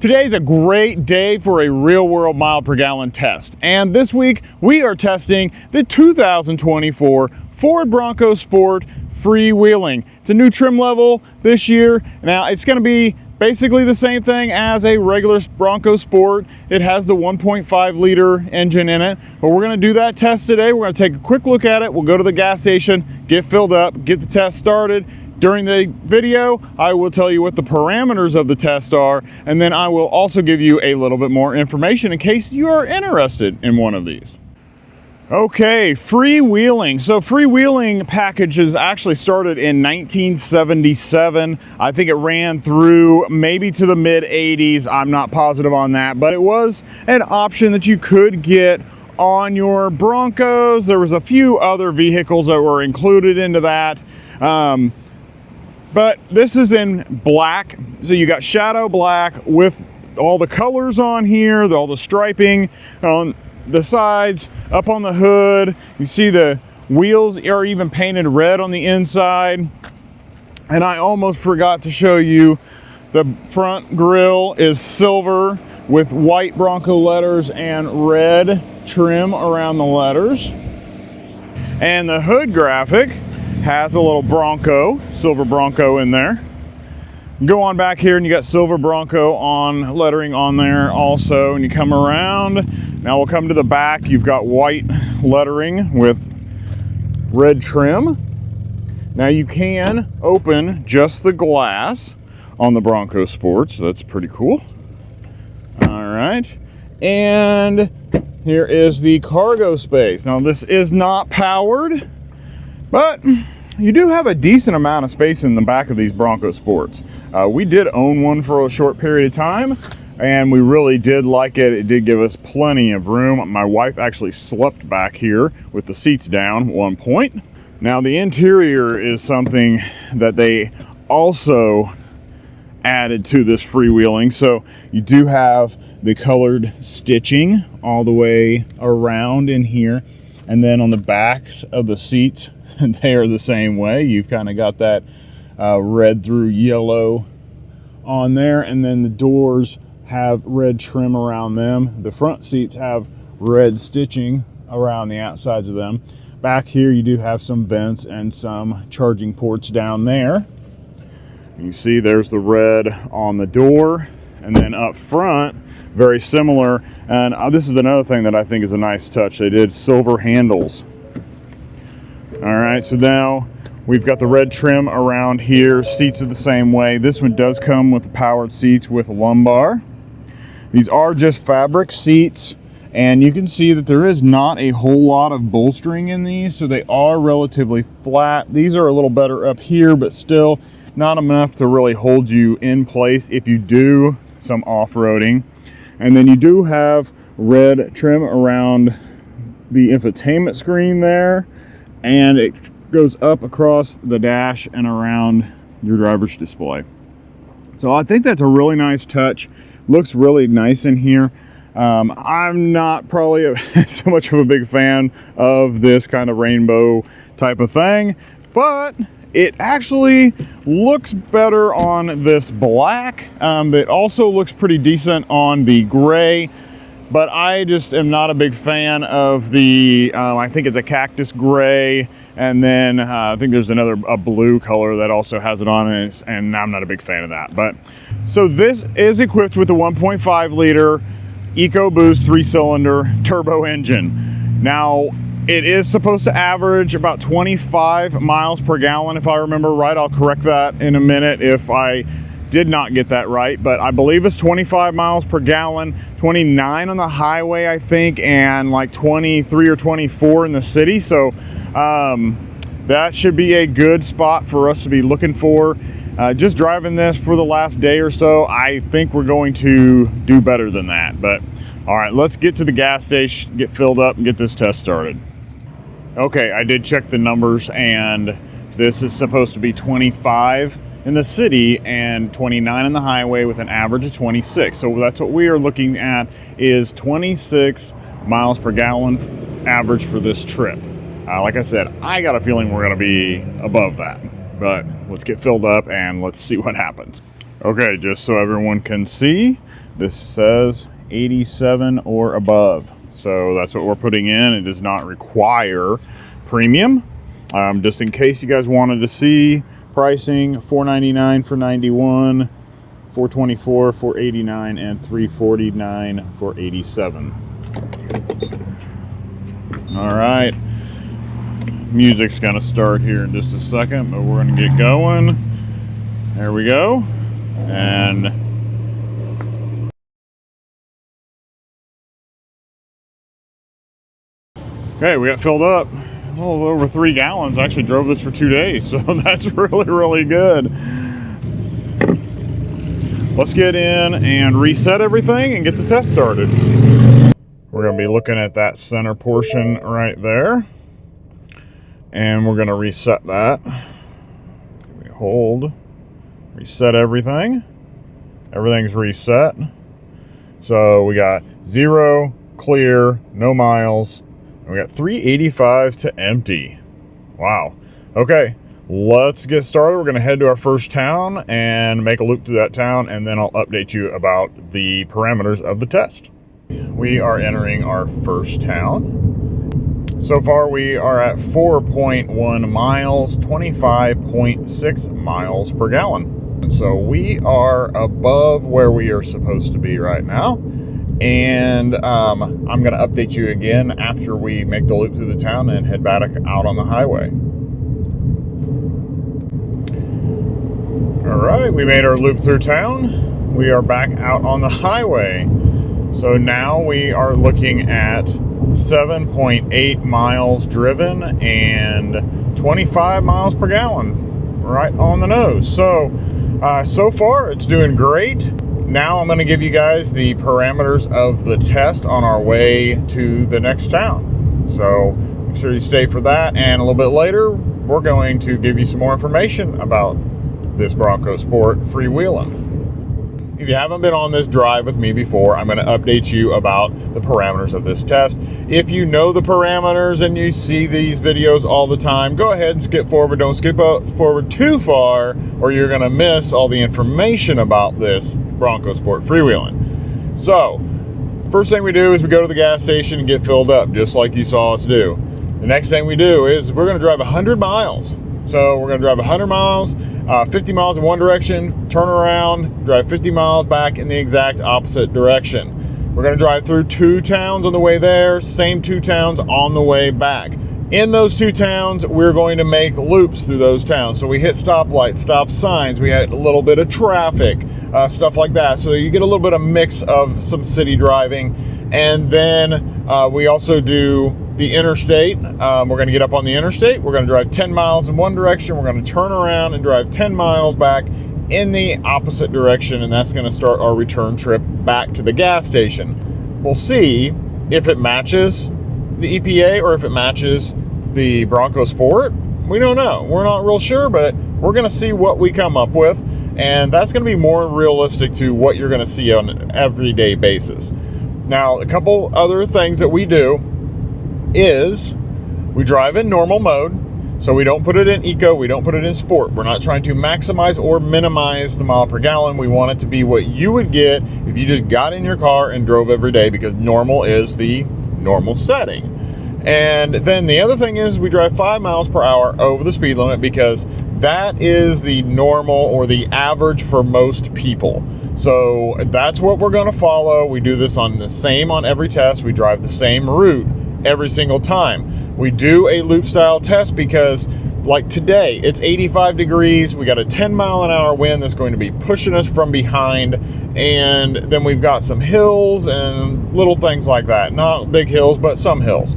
Today's a great day for a real-world mile per gallon test, and this week we are testing the 2024 Ford Bronco Sport Free Wheeling. It's a new trim level this year. Now it's going to be basically the same thing as a regular Bronco Sport. It has the 1.5 liter engine in it, but we're going to do that test today. We're going to take a quick look at it. We'll go to the gas station, get filled up, get the test started. During the video, I will tell you what the parameters of the test are, and then I will also give you a little bit more information in case you are interested in one of these. Okay, freewheeling. So freewheeling packages actually started in 1977. I think it ran through maybe to the mid 80s. I'm not positive on that, but it was an option that you could get on your Broncos. There was a few other vehicles that were included into that. But this is in black, so you got shadow black with all the colors on here, all the striping on the sides, up on the hood. You see the wheels are even painted red on the inside. And I almost forgot to show you the front grille is silver with white Bronco letters and red trim around the letters. And the hood graphic has a little Bronco, silver Bronco in there. Go on back here and you got silver Bronco on lettering on there also, and you come around. Now we'll come to the back. You've got white lettering with red trim. Now you can open just the glass on the Bronco Sport, so that's pretty cool. All right, and here is the cargo space. Now this is not powered, but you do have a decent amount of space in the back of these Bronco Sports. We did own one for a short period of time, and we really did like it. It did give us plenty of room. My wife actually slept back here with the seats down at one point. Now the interior is something that they also added to this freewheeling. So you do have the colored stitching all the way around in here, and then on the backs of the seats, they are the same way. You've kind of got that red through yellow on there, and then the doors have red trim around them. The front seats have red stitching around the outsides of them. Back here you do have some vents and some charging ports down there. You see there's the red on the door, and then up front, very similar. And this is another thing that I think is a nice touch. They did silver handles. All right, so now we've got the red trim around here. Seats are the same way. This one does come with powered seats with lumbar. These are just fabric seats, and you can see that there is not a whole lot of bolstering in these, so they are relatively flat. These are a little better up here, but still not enough to really hold you in place if you do some off-roading. And then you do have red trim around the infotainment screen there, and it goes up across the dash and around your driver's display. So I think that's a really nice touch. Looks really nice in here. I'm not probably so much of a big fan of this kind of rainbow type of thing, but it actually looks better on this black. It also looks pretty decent on the gray, but I just am not a big fan of the, I think it's a cactus gray, and then I think there's a blue color that also has it on it, and I'm not a big fan of that. But so this is equipped with a 1.5 liter EcoBoost 3-cylinder turbo engine. Now, it is supposed to average about 25 miles per gallon, if I remember right. I'll correct that in a minute if I did not get that right, but I believe it's 25 miles per gallon, 29 on the highway, I think, and like 23 or 24 in the city. So that should be a good spot for us to be looking for. Just driving this for the last day or so, I think we're going to do better than that. But all right, let's get to the gas station, get filled up, and get this test started. Okay, I did check the numbers, and this is supposed to be 25 in the city and 29 on the highway with an average of 26. So that's what we are looking at, is 26 miles per gallon average for this trip. Like I said, I got a feeling we're going to be above that, but let's get filled up and let's see what happens. Okay, just so everyone can see, This says 87 or above. So that's what we're putting in. It does not require premium. Just in case you guys wanted to see pricing, $499 for 91, $424 for 89, and $349 for 87. All right, music's gonna start here in just a second, but we're gonna get going. There we go. And okay, we got filled up. A little over 3 gallons. I actually drove this for 2 days, so that's really good. Let's get in and reset everything and get the test started. We're going to be looking at that center portion right there, and we're going to reset that. We hold, reset everything. Everything's reset. So we got 0, clear, no miles. We got 385 to empty. Wow. Okay, let's get started. We're going to head to our first town and make a loop through that town, and then I'll update you about the parameters of the test. We are entering our first town. So far, we are at 4.1 miles, 25.6 miles per gallon. And so we are above where we are supposed to be right now. And I'm going to update you again after we make the loop through the town and head back out on the highway. All right, we made our loop through town. We are back out on the highway. So now we are looking at 7.8 miles driven and 25 miles per gallon, right on the nose. So far it's doing great. Now I'm going to give you guys the parameters of the test on our way to the next town. So make sure you stay for that. And a little bit later, we're going to give you some more information about this Bronco Sport Free Wheeling. If you haven't been on this drive with me before, I'm going to update you about the parameters of this test. If you know the parameters and you see these videos all the time, go ahead and skip forward. Don't skip forward too far, or you're going to miss all the information about this Bronco Sport Free Wheeling. So, first thing we do is we go to the gas station and get filled up, just like you saw us do. The next thing we do is we're going to drive 100 miles. So we're going to drive 100 miles, 50 miles in one direction, turn around, drive 50 miles back in the exact opposite direction. We're going to drive through 2 towns on the way there, same 2 towns on the way back. In those 2 towns, we're going to make loops through those towns. So we hit stoplights, stop signs, we had a little bit of traffic, stuff like that. So you get a little bit of mix of some city driving. And then we also do the interstate. We're going to get up on the interstate. We're going to drive 10 miles in one direction. We're going to turn around and drive 10 miles back in the opposite direction. And that's going to start our return trip back to the gas station. We'll see if it matches the EPA or if it matches the Bronco Sport. We don't know. We're not real sure, but we're going to see what we come up with. And that's going to be more realistic to what you're going to see on an everyday basis. Now, a couple other things that we do is we drive in normal mode. So we don't put it in eco, we don't put it in sport. We're not trying to maximize or minimize the mile per gallon. We want it to be what you would get if you just got in your car and drove every day, because normal is the normal setting. And then the other thing is we drive 5 miles per hour over the speed limit, because that is the normal or the average for most people. So that's what we're going to follow. We do this on the same on every test. We drive the same route every single time. We do a loop style test because, like today, it's 85 degrees. We got a 10-mile-an-hour wind that's going to be pushing us from behind. And then we've got some hills and little things like that. Not big hills, but some hills.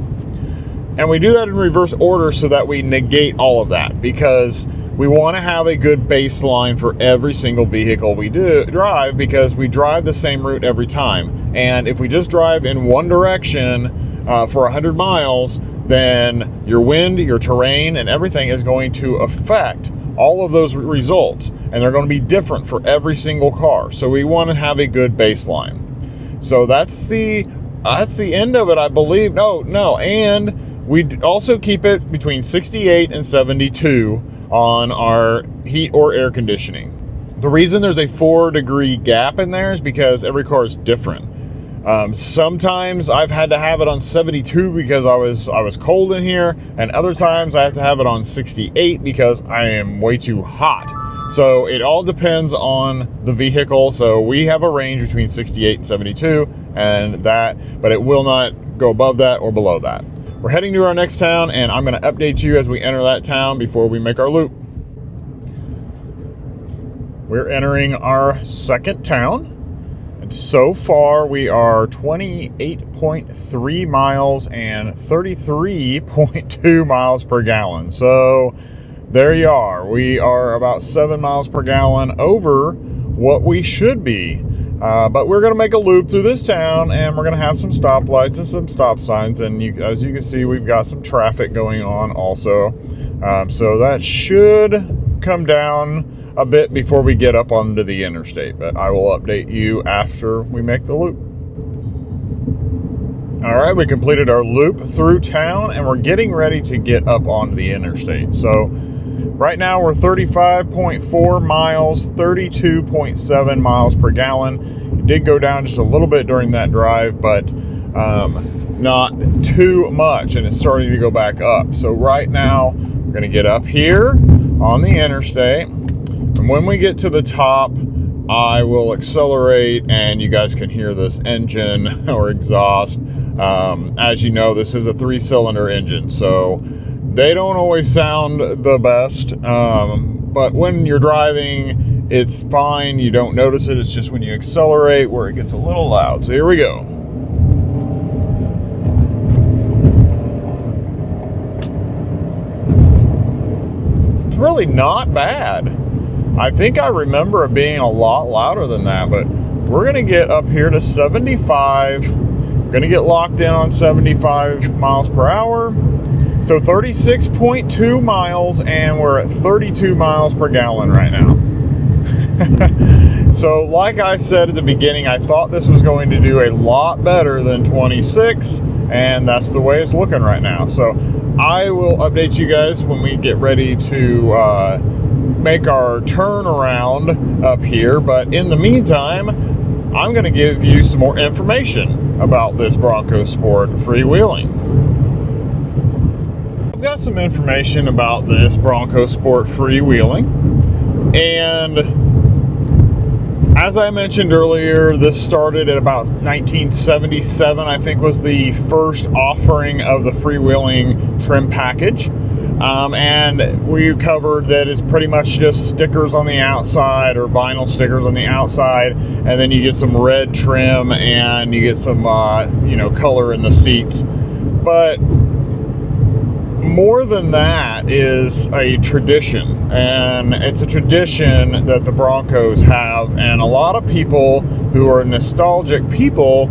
And we do that in reverse order so that we negate all of that, because we want to have a good baseline for every single vehicle we drive, because we drive the same route every time. And if we just drive in one direction for 100 miles, then your wind, your terrain, and everything is going to affect all of those results. And they're going to be different for every single car. So we want to have a good baseline. So that's the end of it, I believe. No. And we also keep it between 68 and 72 on our heat or air conditioning. The reason there's a 4-degree gap in there is because every car is different. Sometimes I've had to have it on 72 because I was cold in here, and other times I have to have it on 68 because I am way too hot. So it all depends on the vehicle. So we have a range between 68 and 72, but it will not go above that or below that. We're heading to our next town, and I'm going to update you as we enter that town before we make our loop. We're entering our second town. And so far, we are 28.3 miles and 33.2 miles per gallon. So there you are. We are about 7 miles per gallon over what we should be. But we're going to make a loop through this town, and we're going to have some stoplights and some stop signs. And as you can see, we've got some traffic going on also. So that should come down a bit before we get up onto the interstate, but I will update you after we make the loop. All right, we completed our loop through town, and we're getting ready to get up onto the interstate. So right now we're 35.4 miles, 32.7 miles per gallon. It did go down just a little bit during that drive, but not too much, and it's starting to go back up. So right now we're going to get up here on the interstate. And when we get to the top, I will accelerate, and you guys can hear this engine or exhaust. As you know, this is a 3-cylinder engine, so they don't always sound the best. But when you're driving, it's fine. You don't notice it. It's just when you accelerate where it gets a little loud. So here we go. It's really not bad. I think I remember it being a lot louder than that, but we're going to get up here to 75. Going to get locked in on 75 miles per hour. So 36.2 miles, and we're at 32 miles per gallon right now. So like I said at the beginning, I thought this was going to do a lot better than 26, and that's the way it's looking right now. So I will update you guys when we get ready to make our turnaround up here, but in the meantime, I'm going to give you some more information about this Bronco Sport Free Wheeling. I've got some information about this Bronco Sport Free Wheeling, and as I mentioned earlier, this started at about 1977, I think, was the first offering of the freewheeling trim package. And we covered that it's pretty much just stickers on the outside, or vinyl stickers on the outside, and then you get some red trim and you get some color in the seats. But more than that is a tradition, and it's a tradition that the Broncos have, and a lot of people who are nostalgic people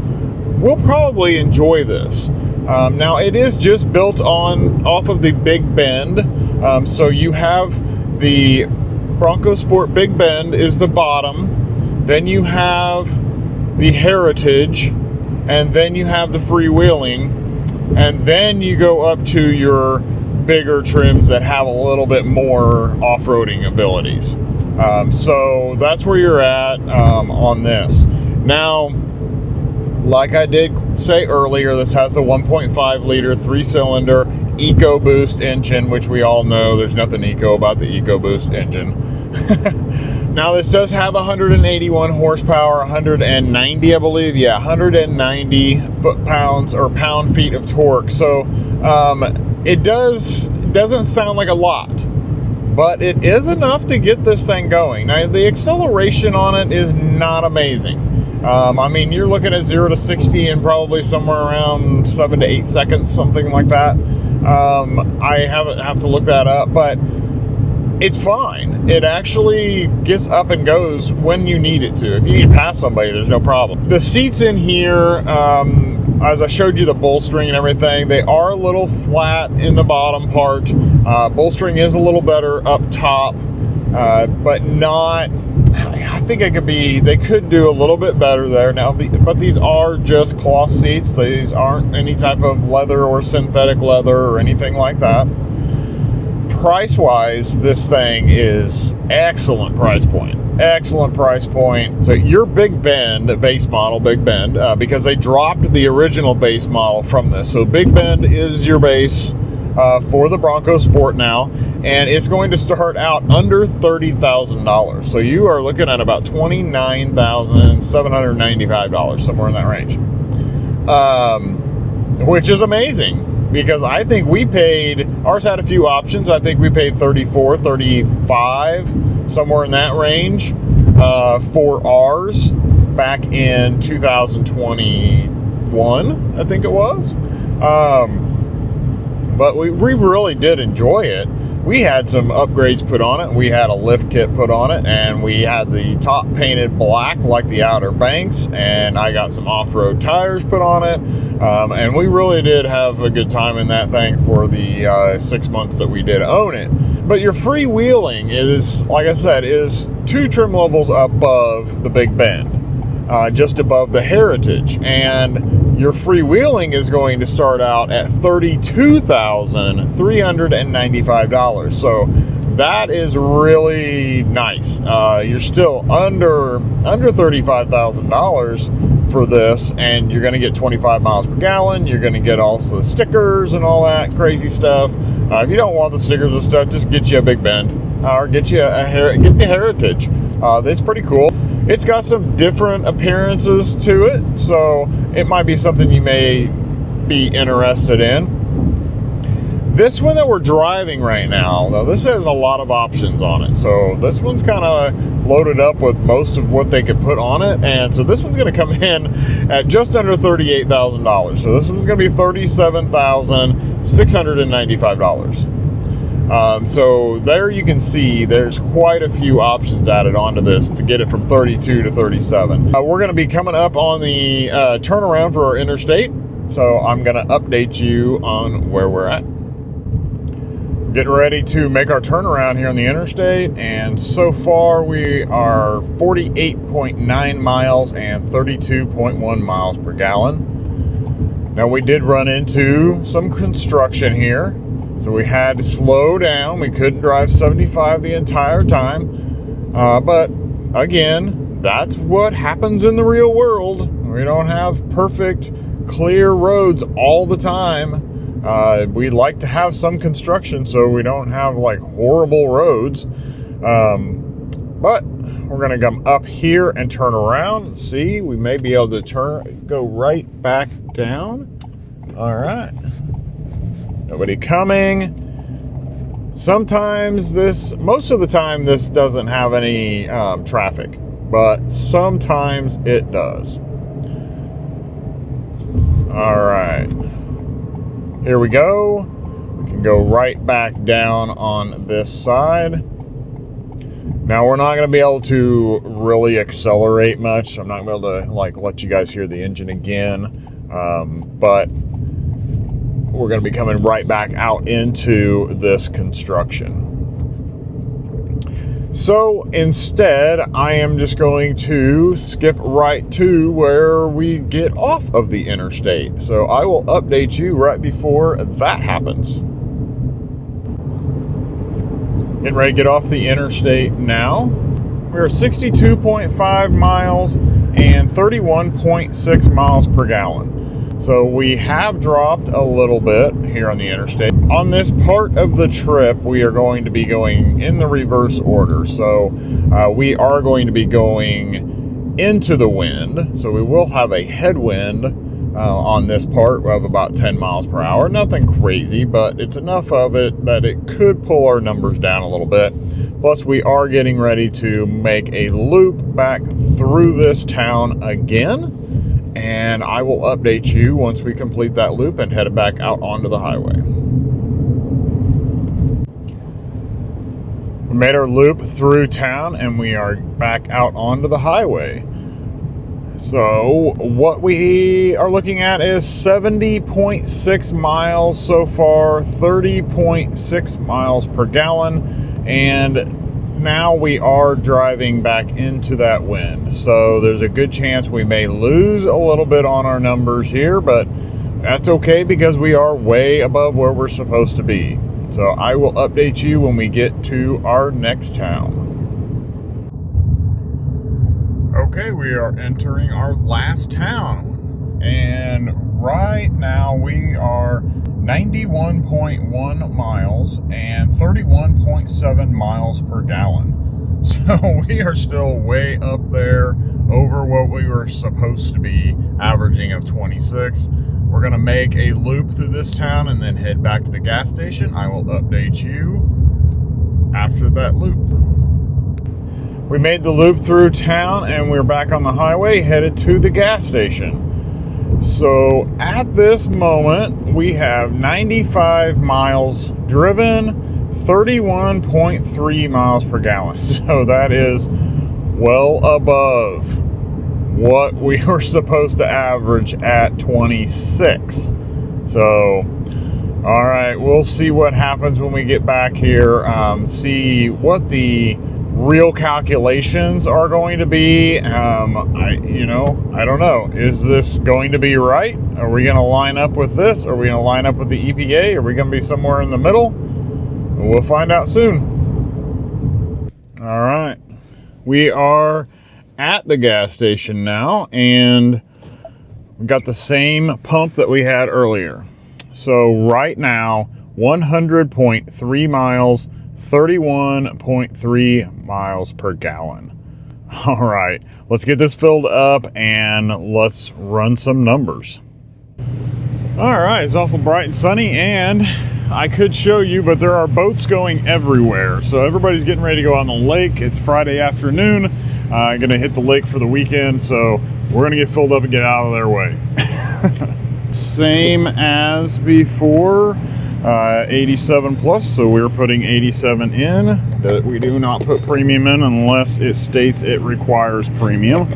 will probably enjoy this. Now it is just built off of the Big Bend, so you have the Bronco Sport Big Bend is the bottom, then you have the Heritage, and then you have the Freewheeling, and then you go up to your bigger trims that have a little bit more off-roading abilities. So that's where you're at on this. Now, like I did say earlier, this has the 1.5 liter 3-cylinder EcoBoost engine, which we all know there's nothing eco about the EcoBoost engine. Now this does have 181 horsepower, 190, I believe, 190 foot-pounds or pound-feet of torque. So it doesn't sound like a lot, but it is enough to get this thing going. Now the acceleration on it is not amazing. I mean, you're looking at 0 to 60 in probably somewhere around 7 to 8 seconds, something like that. I have to look that up, but it's fine. It actually gets up and goes when you need it to. If you need to pass somebody, there's no problem. The seats in here, as I showed you the bolstering and everything, they are a little flat in the bottom part. Bolstering is a little better up top, but not... I think they could do a little bit better there now, but these are just cloth seats. These aren't any type of leather or synthetic leather or anything like that. price-wise, this thing is excellent price point. Excellent price point. So your Big Bend base model, Big Bend, because they dropped the original base model from this. So Big Bend is your base for the Bronco Sport now, and it's going to start out under $30,000. So you are looking at about $29,795, somewhere in that range, which is amazing. Because I think we paid, ours had a few options. I think we paid $34, $35, somewhere in that range for ours back in 2021, I think it was. But we really did enjoy it. We had some upgrades put on it. We had a lift kit put on it, and we had the top painted black like the Outer Banks, and I got some off-road tires put on it, and we really did have a good time in that thing for the 6 months that we did own it. But your freewheeling is, like I said, is 2 trim levels above the Big Bend, just above the Heritage, and your freewheeling is going to start out at $32,395. So that is really nice. You're still under $35,000 for this, and you're going to get 25 miles per gallon. You're going to get also the stickers and all that crazy stuff. If you don't want the stickers and stuff, just get you a Big Bend or get you get the Heritage. That's pretty cool. It's got some different appearances to it, so it might be something you may be interested in. This one that we're driving right now, though, this has a lot of options on it. So this one's kind of loaded up with most of what they could put on it. And so this one's going to come in at just under $38,000. So this one's going to be $37,695. So there you can see there's quite a few options added onto this to get it from 32 to 37. We're going to be coming up on the turnaround for our interstate, so I'm going to update you on where we're at. Getting ready to make our turnaround here on the interstate, and so far we are 48.9 miles and 32.1 miles per gallon. Now we did run into some construction here, so we had to slow down. We couldn't drive 75 the entire time. But again, that's what happens in the real world. We don't have perfect, clear roads all the time. We like to have some construction so we don't have like horrible roads. But we're going to come up here and turn around and see. We may be able to go right back down. All right. Nobody coming. Sometimes most of the time this doesn't have any traffic, but sometimes it does. All right, here we go. We can go right back down on this side. Now we're not going to be able to really accelerate much. I'm not going to be able to let you guys hear the engine again, but we're going to be coming right back out into this construction. So instead, I am just going to skip right to where we get off of the interstate. So I will update you right before that happens. Getting ready to get off the interstate now. We're 62.5 miles and 31.6 miles per gallon. So we have dropped a little bit here on the interstate. On this part of the trip, we are going to be going in the reverse order. So we are going to be going into the wind. So we will have a headwind on this part of about 10 miles per hour. Nothing crazy, but it's enough of it that it could pull our numbers down a little bit. Plus, we are getting ready to make a loop back through this town again. And I will update you once we complete that loop and head back out onto the highway. We made our loop through town and we are back out onto the highway. So what we are looking at is 70.6 miles so far, 30.6 miles per gallon, and now we are driving back into that wind. So there's a good chance we may lose a little bit on our numbers here, but that's okay because we are way above where we're supposed to be. So I will update you when we get to our next town. Okay, we are entering our last town, and right now we are 91.1 miles and 31.7 miles per gallon. So we are still way up there over what we were supposed to be averaging of 26. We're going to make a loop through this town and then head back to the gas station. I will update you after that loop. We made the loop through town and we're back on the highway headed to the gas station. So at this moment, we have 95 miles driven, 31.3 miles per gallon. So that is well above what we were supposed to average at 26. So, all right, we'll see what happens when we get back here, see what the real calculations are going to be. I don't know. Is this going to be right? Are we going to line up with this? Are we going to line up with the EPA? Are we going to be somewhere in the middle? We'll find out soon. All right. We are at the gas station now, and we got the same pump that we had earlier. So right now, 100.3 miles, 31.3 miles per gallon. All right, let's get this filled up and let's run some numbers. All right, it's awful bright and sunny, and I could show you, but there are boats going everywhere. So everybody's getting ready to go on the lake. It's Friday afternoon. I'm gonna hit the lake for the weekend, so we're gonna get filled up and get out of their way. Same as before. 87 plus, so we're putting 87 in. That we do not put premium in unless it states it requires premium.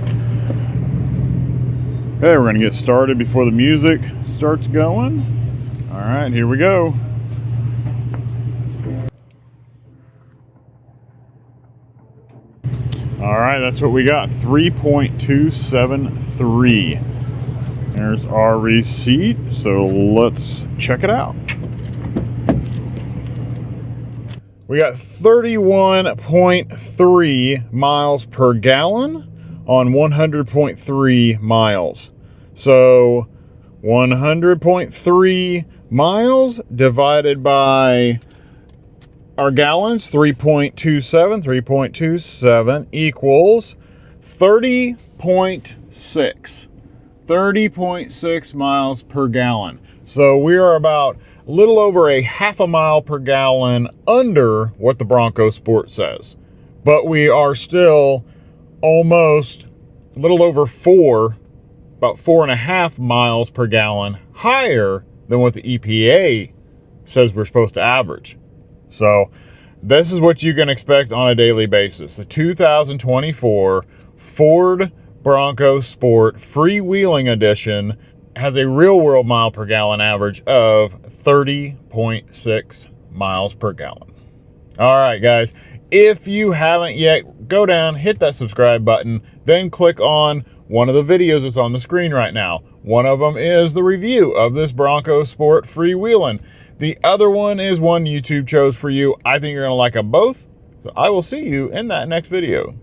Okay, we're going to get started before the music starts going. All right, here we go. All right, that's what we got, 3.273. There's our receipt, so let's check it out. We got 31.3 miles per gallon on 100.3 miles. So 100.3 miles divided by our gallons, 3.27 equals 30.6. 30.6 miles per gallon. So we are about a little over a half a mile per gallon under what the Bronco Sport says. But we are still almost a little over about 4.5 miles per gallon higher than what the EPA says we're supposed to average. So this is what you can expect on a daily basis. The 2024 Ford Bronco Sport Free Wheeling Edition has a real world mile per gallon average of 30.6 miles per gallon. All right, guys, if you haven't yet, go down, hit that subscribe button, then click on one of the videos that's on the screen right now. One of them is the review of this Bronco Sport Free Wheeling. The other one is one YouTube chose for you. I think you're gonna like them both. So I will see you in that next video.